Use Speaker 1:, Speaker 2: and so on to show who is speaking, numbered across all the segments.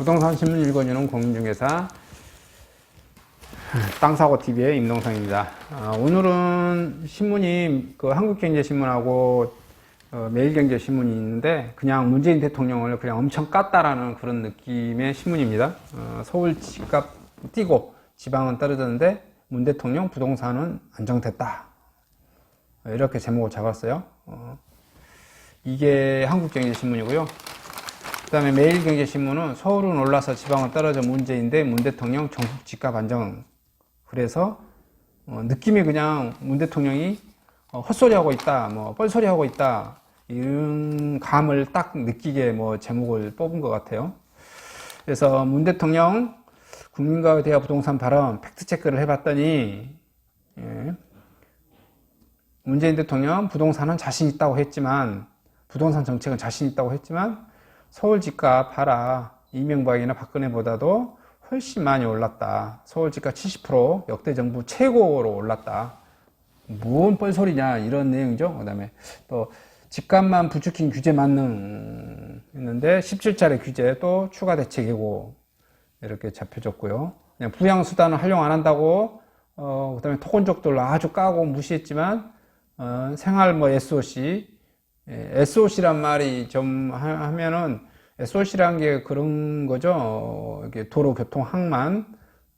Speaker 1: 부동산 신문 읽어주는 공인중개사 땅사고TV의 임동성입니다. 오늘은 신문이 그 한국경제신문하고 매일경제신문이 있는데 그냥 문재인 대통령을 그냥 엄청 깠다라는 그런 느낌의 신문입니다. 서울 집값 뛰고 지방은 떨어졌는데 문 대통령 부동산은 안정됐다. 이렇게 제목을 잡았어요. 이게 한국경제신문이고요. 그 다음에 매일경제신문은 서울은 올라서 지방은 떨어져 문제인데 문 대통령 전국 집값 안정. 그래서 느낌이 그냥 문 대통령이 헛소리하고 있다, 뭐 뻘소리하고 있다, 이런 감을 딱 느끼게 뭐 제목을 뽑은 것 같아요. 그래서 문 대통령 국민과의 대화 부동산 발언 팩트체크를 해봤더니 문재인 대통령 부동산은 자신 있다고 했지만, 부동산 정책은 자신 있다고 했지만 서울 집값 봐라, 이명박이나 박근혜보다도 훨씬 많이 올랐다. 서울 집값 70% 역대 정부 최고로 올랐다. 뭔 뻘소리냐, 이런 내용이죠. 그 다음에 또 집값만 부추긴 규제 만능 했는데 17차례 규제 또 추가 대책 예고 이렇게 잡혀졌고요. 그냥 부양수단을 활용 안 한다고 그 다음에 토건족들 아주 까고 무시했지만 생활 뭐 SOC, SOC란 말이 좀 하면은 SOC란 게 그런 거죠. 이렇게 도로, 교통, 항만,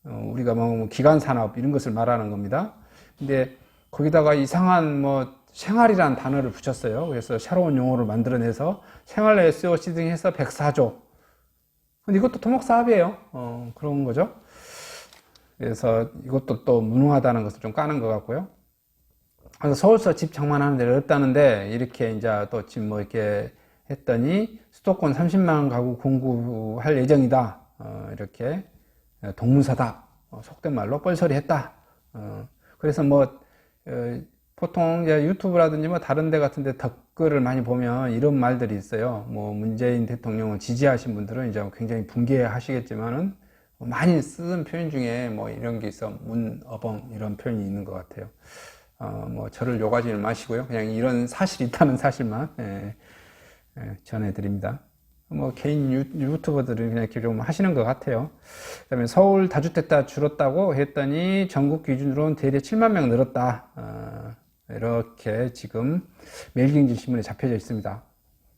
Speaker 1: 우리가 뭐 기간 산업 이런 것을 말하는 겁니다. 근데 거기다가 이상한 뭐 생활이란 단어를 붙였어요. 그래서 새로운 용어를 만들어내서 생활 SOC 등 해서 104조. 근데 이것도 토목사업이에요. 그런 거죠. 그래서 이것도 또 무능하다는 것을 좀 까는 것 같고요. 그래서 서울서 집 장만하는 데 어렵다는데 이렇게 이제 또 지금 뭐 이렇게 했더니 수도권 30만 가구 공급할 예정이다. 이렇게 동문서답, 속된 말로 뻘소리 했다. 그래서 뭐 보통 이제 유튜브라든지 뭐 다른 데 같은데 댓글을 많이 보면 이런 말들이 있어요. 뭐 문재인 대통령을 지지하신 분들은 이제 굉장히 분개하시겠지만은 많이 쓰는 표현 중에 뭐 이런 게 있어. 문어벙 이런 표현이 있는 것 같아요. 뭐 저를 욕하지는 마시고요. 그냥 이런 사실이 있다는 사실만 전해드립니다. 뭐 개인 유튜버들은 그냥 이렇게 좀 하시는 것 같아요. 그 다음에 서울 다주택자 줄었다고 했더니 전국 기준으로는 대략 7만 명 늘었다. 이렇게 지금 매일경제신문에 잡혀져 있습니다.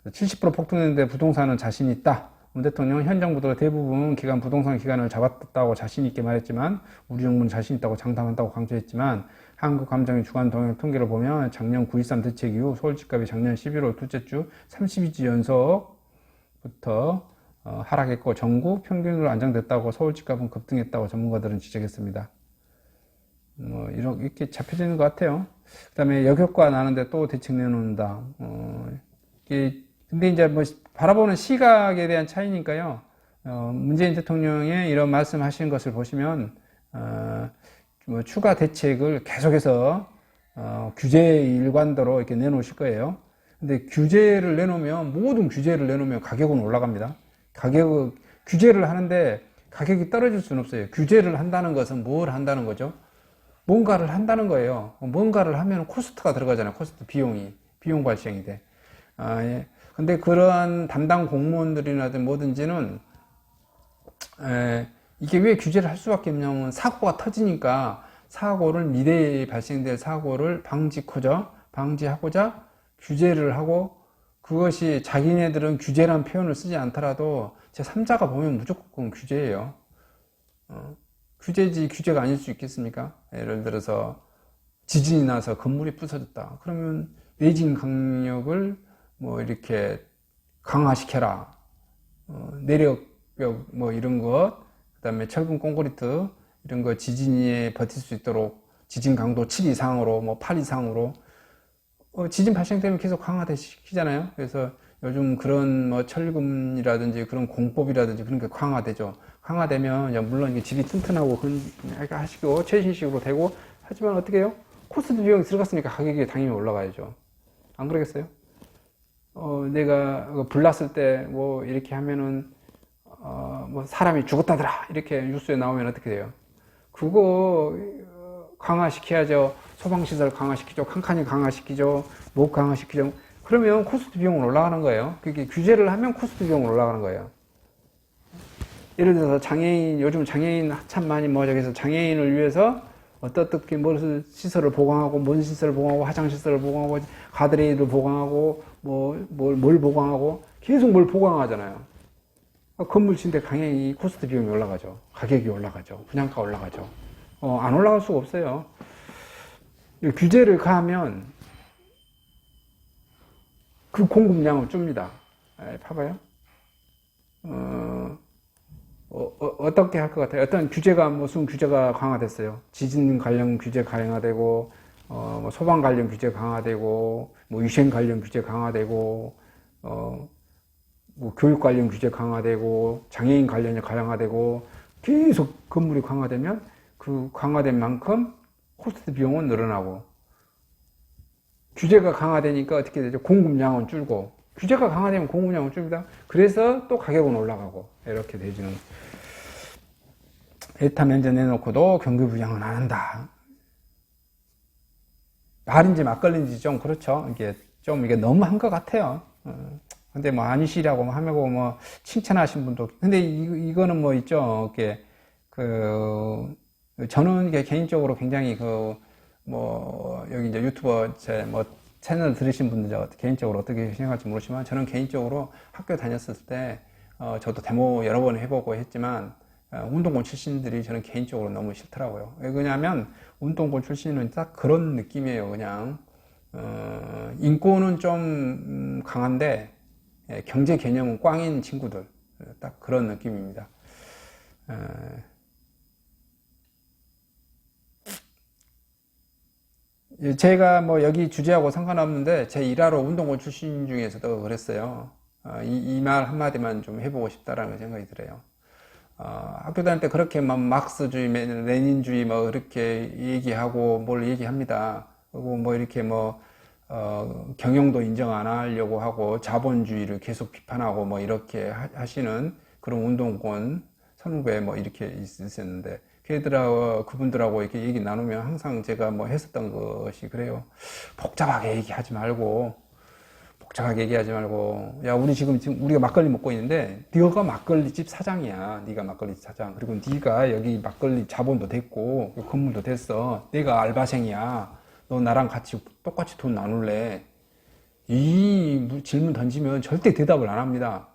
Speaker 1: 70% 폭등했는데 부동산은 자신 있다. 문 대통령은 현 정부도 대부분 기간 부동산 기간을 잡았다고 자신 있게 말했지만 우리 정부는 자신 있다고 장담한다고 강조했지만 한국감정의 주간 동향 통계를 보면 작년 9.13 대책 이후 서울 집값이 작년 11월 둘째 주 32주 연속부터 하락했고 전국 평균으로 안정됐다고 서울 집값은 급등했다고 전문가들은 지적했습니다. 뭐 이렇게 잡혀져 있는 것 같아요. 그 다음에 역효과 나는데 또 대책 내놓는다. 근데 이제 뭐 바라보는 시각에 대한 차이니까요. 문재인 대통령의 이런 말씀하신 것을 보시면 뭐 추가 대책을 계속해서 규제 일관도로 이렇게 내놓으실 거예요. 근데 규제를 내놓으면, 모든 규제를 내놓으면 가격은 올라갑니다. 규제를 하는데 가격이 떨어질 수는 없어요. 규제를 한다는 것은 뭘 한다는 거죠? 뭔가를 한다는 거예요. 뭔가를 하면 코스트가 들어가잖아요. 코스트, 비용 발생이 돼. 예. 근데 그러한 담당 공무원들이라든 뭐든지는 이게 왜 규제를 할 수밖에 없냐면 사고가 터지니까 사고를, 미래에 발생될 사고를 방지하고자 규제를 하고, 그것이 자기네들은 규제란 표현을 쓰지 않더라도 제3자가 보면 무조건 규제예요. 규제지 규제가 아닐 수 있겠습니까? 예를 들어서 지진이 나서 건물이 부서졌다. 그러면 내진 강력을 뭐 이렇게 강화시켜라. 내력벽 뭐 이런 것, 그 다음에 철근 콘크리트 이런 거 지진에 버틸 수 있도록 지진 강도 7 이상으로 뭐 8 이상으로 지진 발생되면 계속 강화시키잖아요. 그래서 요즘 그런 뭐 철근이라든지 그런 공법이라든지 그런 게 강화되죠. 강화되면 물론 이게 집이 튼튼하고 그런 하시고 최신식으로 되고, 하지만 어떻게 해요? 코스트 비용이 들어갔으니까 가격이 당연히 올라가야죠. 안 그러겠어요? 내가 불났을 때 뭐 이렇게 하면은 뭐 사람이 죽었다더라 이렇게 뉴스에 나오면 어떻게 돼요? 그거 강화시켜야죠. 소방시설 강화시키죠. 칸칸이 강화시키죠. 목 강화시키죠. 그러면 코스트 비용은 올라가는 거예요. 그게 규제를 하면 코스트 비용은 올라가는 거예요. 예를 들어서 장애인, 요즘 장애인 한참 많이 뭐 저기서 장애인을 위해서 어떻게 무슨 시설을 보강하고, 뭔 시설을 보강하고, 화장시설을 보강하고, 가드레일을 보강하고, 뭘 보강하고, 계속 뭘 보강하잖아요. 건물 짓는데 강행이 코스트 비용이 올라가죠. 가격이 올라가죠. 분양가 올라가죠. 안 올라갈 수가 없어요. 규제를 가하면 그 공급량을 줍니다. 봐봐요. 어떻게 할 것 같아요? 어떤 규제가, 무슨 규제가 강화됐어요? 지진 관련 규제 강화되고, 뭐 소방 관련 규제 강화되고, 뭐 위생 관련 규제 강화되고, 뭐 교육 관련 규제 강화되고, 장애인 관련이 강화되고, 계속 건물이 강화되면 그 강화된 만큼 코스트 비용은 늘어나고, 규제가 강화되니까 어떻게 되죠? 공급량은 줄고, 규제가 강화되면 공급량은 줍니다. 그래서 또 가격은 올라가고, 이렇게 되지는. 에타 면제 내놓고도 경기 부양은 안 한다. 말인지 막걸리인지 좀 그렇죠. 이게 너무 한 것 같아요. 근데 뭐 아니시라고 하고 뭐 칭찬하신 분도, 근데 이거는 뭐 있죠. 저는 이게 개인적으로 굉장히 여기 이제 유튜버 채널 들으신 분들 개인적으로 어떻게 생각할지 모르지만, 저는 개인적으로 학교 다녔을 때 저도 데모 여러 번 해보고 했지만, 운동권 출신들이 저는 개인적으로 너무 싫더라고요. 왜냐하면 운동권 출신은 딱 그런 느낌이에요. 그냥 인권은 좀 강한데 경제 개념은 꽝인 친구들, 딱 그런 느낌입니다. 제가 뭐 여기 주제하고 상관없는데 제 일하러 운동권 출신 중에서도 그랬어요. 이 말 한마디만 좀 해보고 싶다라는 생각이 들어요. 학교 다닐 때 그렇게 막 막스주의, 레닌주의 뭐 이렇게 얘기하고 뭘 얘기합니다. 그리고 뭐 이렇게 경영도 인정 안 하려고 하고 자본주의를 계속 비판하고 뭐 이렇게 하시는 그런 운동권 선후배 뭐 이렇게 있었는데, 그분들하고 이렇게 얘기 나누면 항상 제가 뭐 했었던 것이 그래요. 복잡하게 얘기하지 말고, 야, 지금 우리가 막걸리 먹고 있는데, 네가 막걸리집 사장이야. 네가 막걸리집 사장. 그리고 네가 여기 막걸리 자본도 됐고 건물도 됐어. 내가 알바생이야. 너 나랑 같이 똑같이 돈 나눌래? 이 질문 던지면 절대 대답을 안 합니다.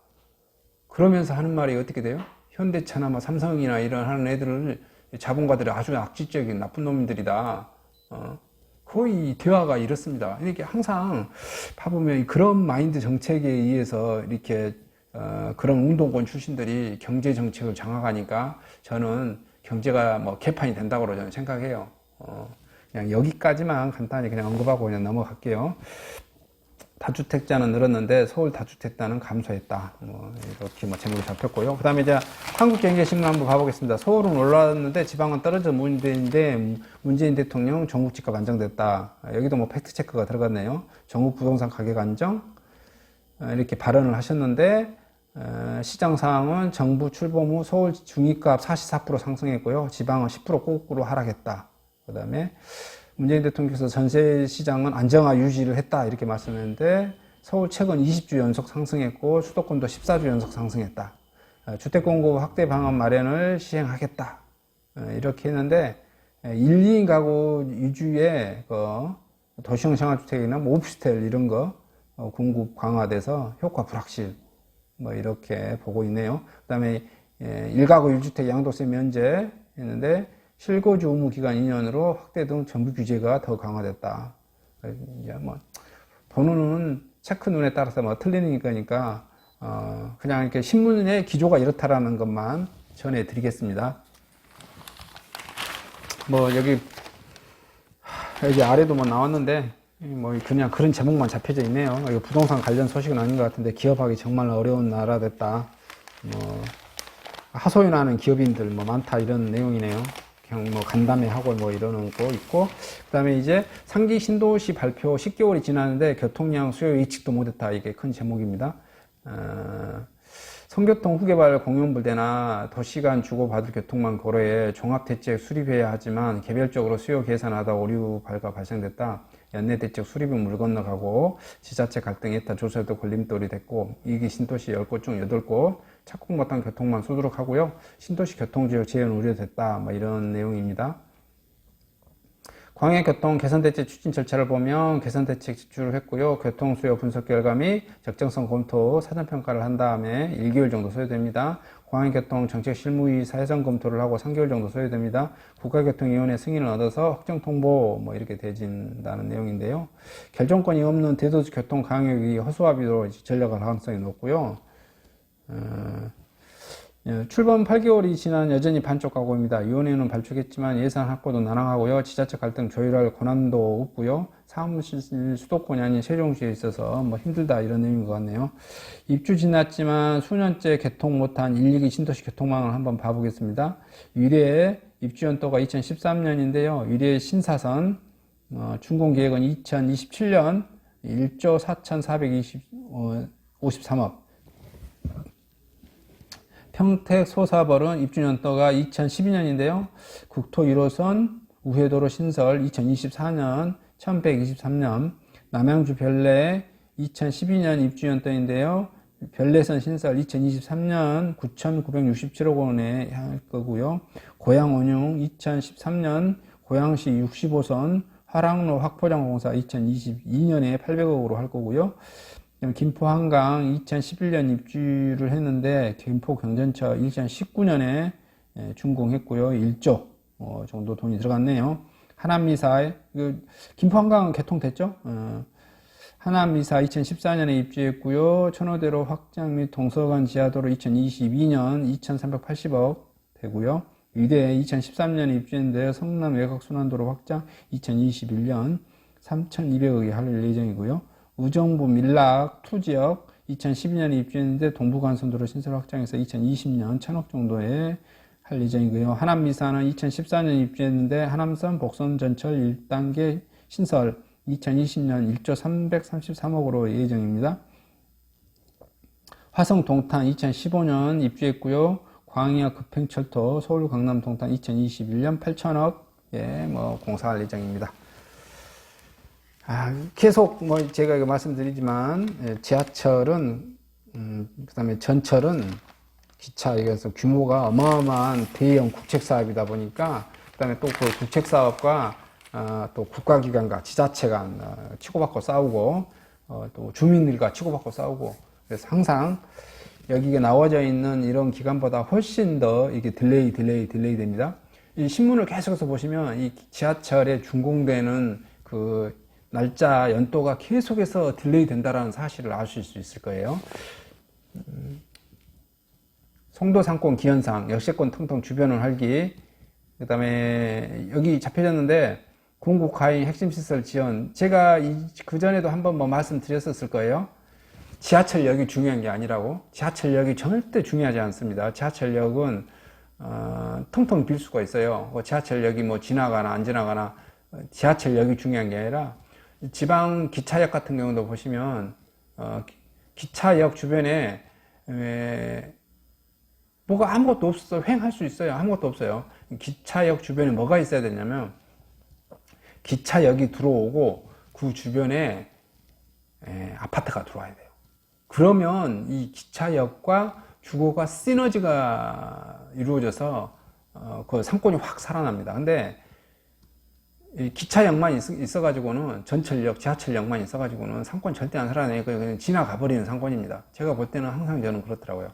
Speaker 1: 그러면서 하는 말이 어떻게 돼요? 현대차나 뭐 삼성이나 이런 하는 애들을, 자본가들이 아주 악질적인 나쁜 놈들이다. 거의 대화가 이렇습니다. 이렇게 항상 봐보면 그런 마인드 정책에 의해서 이렇게 그런 운동권 출신들이 경제 정책을 장악하니까, 저는 경제가 뭐 개판이 된다고 저는 생각해요. 그냥 여기까지만 간단히 그냥 언급하고 그냥 넘어갈게요. 다주택자는 늘었는데 서울 다주택자는 감소했다. 이렇게 제목이 잡혔고요. 그 다음에 이제 한국경제신문 한번 봐보겠습니다. 서울은 올랐는데 지방은 떨어져 문제인데, 문재인 대통령 전국 집값 안정됐다. 여기도 뭐 팩트체크가 들어갔네요. 전국 부동산 가격 안정, 이렇게 발언을 하셨는데, 시장 상황은 정부 출범 후 서울 중위값 44% 상승했고요. 지방은 10% 거꾸로 하락했다. 그 다음에 문재인 대통령께서 전세 시장은 안정화 유지를 했다, 이렇게 말씀했는데, 서울 최근 20주 연속 상승했고 수도권도 14주 연속 상승했다. 주택 공급 확대 방안 마련을 시행하겠다, 이렇게 했는데, 1, 2인 가구 위주의 도시형 생활주택이나 뭐 오피스텔 이런 거 공급 강화돼서 효과 불확실, 뭐 이렇게 보고 있네요. 그 다음에 1가구 1주택 양도세 면제 했는데, 실거주 의무 기간 2년으로 확대 등 정부 규제가 더 강화됐다. 이제 보는 체크 눈에 따라서 틀리는 거니까, 그냥 이렇게 신문의 기조가 이렇다라는 것만 전해드리겠습니다. 여기 아래도 나왔는데, 그냥 그런 제목만 잡혀져 있네요. 이거 부동산 관련 소식은 아닌 것 같은데, 기업하기 정말 어려운 나라 됐다. 하소연하는 기업인들 많다, 이런 내용이네요. 그냥 간담회하고 이러는 거 있고, 그 다음에 이제 상기 신도시 발표 10개월이 지났는데 교통량 수요 예측도 못했다. 이게 큰 제목입니다. 성교통 후개발 공용부대나 도시간 주고받을 교통망 고려에 종합대책 수립해야 하지만 개별적으로 수요 계산하다 오류 발가 발생됐다. 연내 대책 수립은 물 건너가고 지자체 갈등 예타 조사도 걸림돌이 됐고 이기 신도시 10곳 중 8곳 착공 못한 교통망 수두룩 하고요. 신도시 교통지역 재현 우려됐다. 뭐 이런 내용입니다. 광해교통 개선대책 추진 절차를 보면 개선대책 제출을 했고요. 교통수요 분석 결과 및 적정성 검토 사전평가를 한 다음에 1개월 정도 소요됩니다. 광해교통 정책 실무위 사회성 검토를 하고 3개월 정도 소요됩니다. 국가교통위원회 승인을 얻어서 확정 통보 뭐 이렇게 되진다는 내용인데요. 결정권이 없는 대도시 교통 강역이 허수아비로 전락할 가능성이 높고요. 출범 8개월이 지난 여전히 반쪽 가고입니다. 위원회는 발족했지만 예산 확보도 난항하고요. 지자체 갈등 조율할 권한도 없고요. 사무실 수도권이 아닌 세종시에 있어서 뭐 힘들다 이런 의미인 것 같네요. 입주 지났지만 수년째 개통 못한 1, 2기 신도시 교통망을 한번 봐보겠습니다. 위례 입주 연도가 2013년인데요. 위례 신사선 준공계획은 2027년 1조 4,453억. 평택 소사벌은 입주연도가 2012년인데요. 국토 1호선 우회도로 신설 2024년 1123년, 남양주 별내 2012년 입주연도인데요. 별내선 신설 2023년 9,967억 원에 할 거고요. 고양원융 2013년 고양시 65선 화랑로 확포장 공사 2022년에 800억으로 할 거고요. 김포 한강 2011년 입주를 했는데 김포 경전철 2019년에 준공했고요. 1조 정도 돈이 들어갔네요. 하남미사 김포 한강은 개통됐죠? 하남미사 2014년에 입주했고요. 천호대로 확장 및 동서간 지하도로 2022년 2,380억 되고요. 위대 2013년에 입주했는데요. 성남 외곽 순환도로 확장 2021년 3,200억이 할 예정이고요. 의정부 밀락 투지역 2012년에 입주했는데 동부간선도로 신설 확장해서 2020년 1,000억 정도에 할 예정이고요. 하남미사는 2014년 입주했는데 하남선 복선 전철 1단계 신설 2020년 1조 333억으로 예정입니다. 화성 동탄 2015년 입주했고요. 광역 급행철도 서울 강남 동탄 2021년 8천억 뭐 공사할 예정입니다. 계속 뭐 제가 말씀드리지만 지하철은 그다음에 전철은 기차 여기서 규모가 어마어마한 대형 국책 사업이다 보니까 그다음에 또 그 국책 사업과 또 국가기관과 지자체가 치고받고 싸우고 또 주민들과 치고받고 싸우고 그래서 항상 여기에 나와져 있는 이런 기간보다 훨씬 더 이게 딜레이 됩니다. 이 신문을 계속해서 보시면 이 지하철에 준공되는 그 날짜 연도가 계속해서 딜레이 된다는 사실을 아실 수 있을 거예요. 송도 상권 기현상 역세권 텅텅 주변을 활기 그 다음에 여기 잡혀졌는데 궁극 과잉 핵심시설 지원 제가 그전에도 한번 뭐 말씀드렸었을 거예요. 지하철역이 중요한 게 아니라고. 지하철역이 절대 중요하지 않습니다. 지하철역은 텅텅 빌 수가 있어요. 지하철역이 뭐 지나가나 안 지나가나 지하철역이 중요한 게 아니라 지방 기차역 같은 경우도 보시면 기차역 주변에 뭐가 아무것도 없어 횡할 수 있어요. 아무것도 없어요. 기차역 주변에 뭐가 있어야 되냐면 기차역이 들어오고 그 주변에 아파트가 들어와야 돼요. 그러면 이 기차역과 주거가 시너지가 이루어져서 그 상권이 확 살아납니다. 근데 이 기차역만 있어가지고는 전철역, 지하철역만 있어가지고는 상권 절대 안 살아나요. 그냥 지나가 버리는 상권입니다. 제가 볼 때는 항상 저는 그렇더라고요.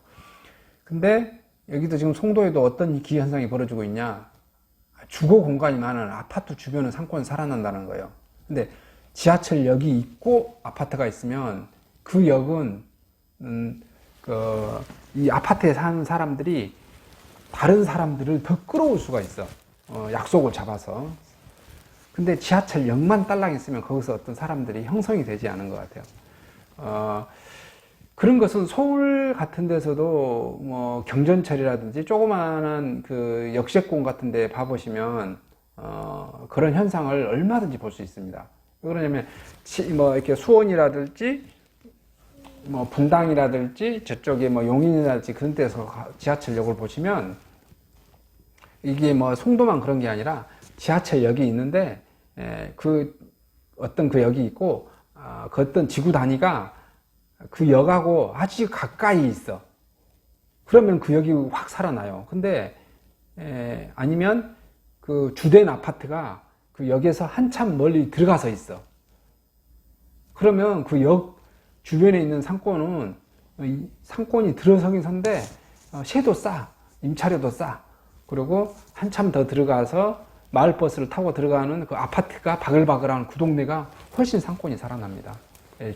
Speaker 1: 근데 여기도 지금 송도에도 어떤 기현상이 벌어지고 있냐? 주거 공간이 많은 아파트 주변은 상권이 살아난다는 거예요. 근데 지하철역이 있고 아파트가 있으면 그 역은 이 아파트에 사는 사람들이 다른 사람들을 더 끌어올 수가 있어. 약속을 잡아서. 근데 지하철역만 딸랑 있으면 거기서 어떤 사람들이 형성이 되지 않은 것 같아요. 그런 것은 서울 같은 데서도 뭐 경전철이라든지 조그마한 그 역세권 같은 데 봐보시면 그런 현상을 얼마든지 볼 수 있습니다. 왜 그러냐면 뭐 이렇게 수원이라든지 뭐 분당이라든지 저쪽에 뭐 용인이라든지 그런 데서 지하철역을 보시면 이게 뭐 송도만 그런 게 아니라 지하철역이 있는데 그 어떤 그 역이 있고, 그 어떤 지구 단위가 그 역하고 아주 가까이 있어. 그러면 그 역이 확 살아나요. 근데 아니면 그 주된 아파트가 그 역에서 한참 멀리 들어가서 있어. 그러면 그 역 주변에 있는 상권은 상권이 들어서긴 선데 세도 싸, 임차료도 싸. 그리고 한참 더 들어가서 마을버스를 타고 들어가는 그 아파트가 바글바글한 그 동네가 훨씬 상권이 살아납니다.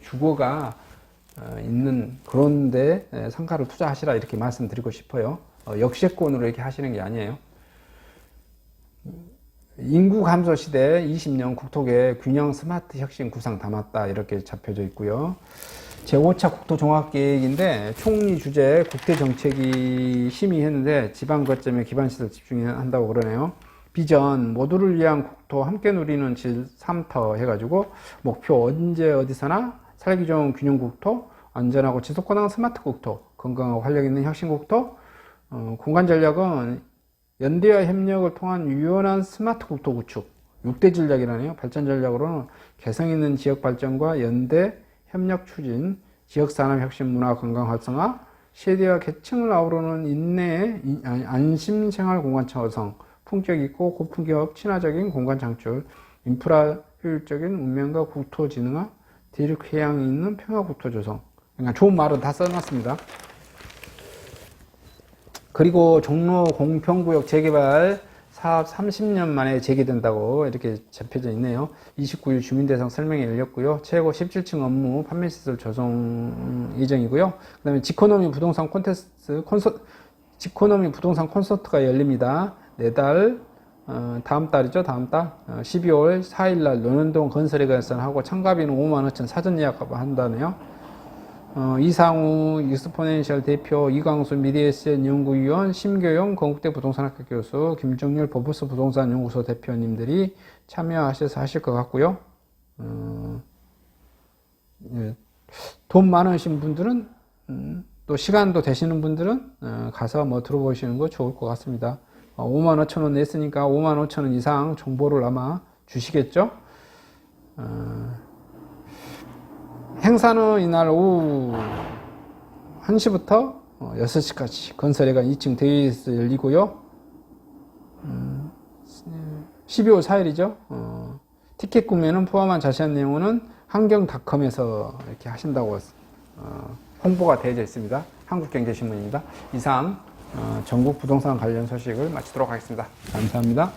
Speaker 1: 주거가 있는 그런데 상가를 투자하시라 이렇게 말씀드리고 싶어요. 역세권으로 이렇게 하시는 게 아니에요. 인구 감소 시대 20년 국토계 균형 스마트 혁신 구상 담았다 이렇게 잡혀져 있고요. 제5차 국토종합계획인데 총리 주재 국토정책이 심의했는데 지방 거점에 기반시설 집중한다고 그러네요. 비전 모두를 위한 국토 함께 누리는 질 3터 해가지고 목표 언제 어디서나 살기 좋은 균형 국토, 안전하고 지속가능한 스마트 국토, 건강하고 활력 있는 혁신 국토, 공간 전략은 연대와 협력을 통한 유연한 스마트 국토 구축, 6대 전략이라네요. 발전 전략으로는 개성 있는 지역 발전과 연대, 협력 추진, 지역산업 혁신 문화 건강 활성화, 세대와 계층을 아우르는 인내, 안심 생활 공간 형성, 품격 있고 고품격 친화적인 공간 창출, 인프라 효율적인 운명과 국토 진흥화, 대륙 해양이 있는 평화 국토 조성. 그러니까 좋은 말은 다 써놨습니다. 그리고 종로 공평구역 재개발 사업 30년 만에 재개된다고 이렇게 잡혀져 있네요. 29일 주민대상 설명회 열렸고요. 최고 17층 업무 판매시설 조성 예정이고요. 그 다음에 지코노미 부동산 지코노미 부동산 콘서트가 열립니다. 내달, 다음 달이죠. 다음 달 12월 4일날 논현동 건설회관에서 하고 참가비는 55,000 사전 예약하고 한다네요. 이상우 익스포넨셜 대표, 이광수 미디에셋 연구위원, 심교용 건국대 부동산학교 교수, 김종률 버브스 부동산 연구소 대표님들이 참여하셔서 하실 것 같고요. 예, 돈 많으신 분들은 또 시간도 되시는 분들은 가서 뭐 들어보시는 거 좋을 것 같습니다. 55,000원 냈으니까 55,000원 이상 정보를 아마 주시겠죠. 행사는 이날 오후 1시부터 6시까지 건설회관 2층 대회에서 열리고요. 12월 4일이죠. 티켓 구매는 포함한 자세한 내용은 한경닷컴에서 이렇게 하신다고 홍보가 되어져 있습니다. 한국경제신문입니다. 이상 전국 부동산 관련 소식을 마치도록 하겠습니다. 감사합니다.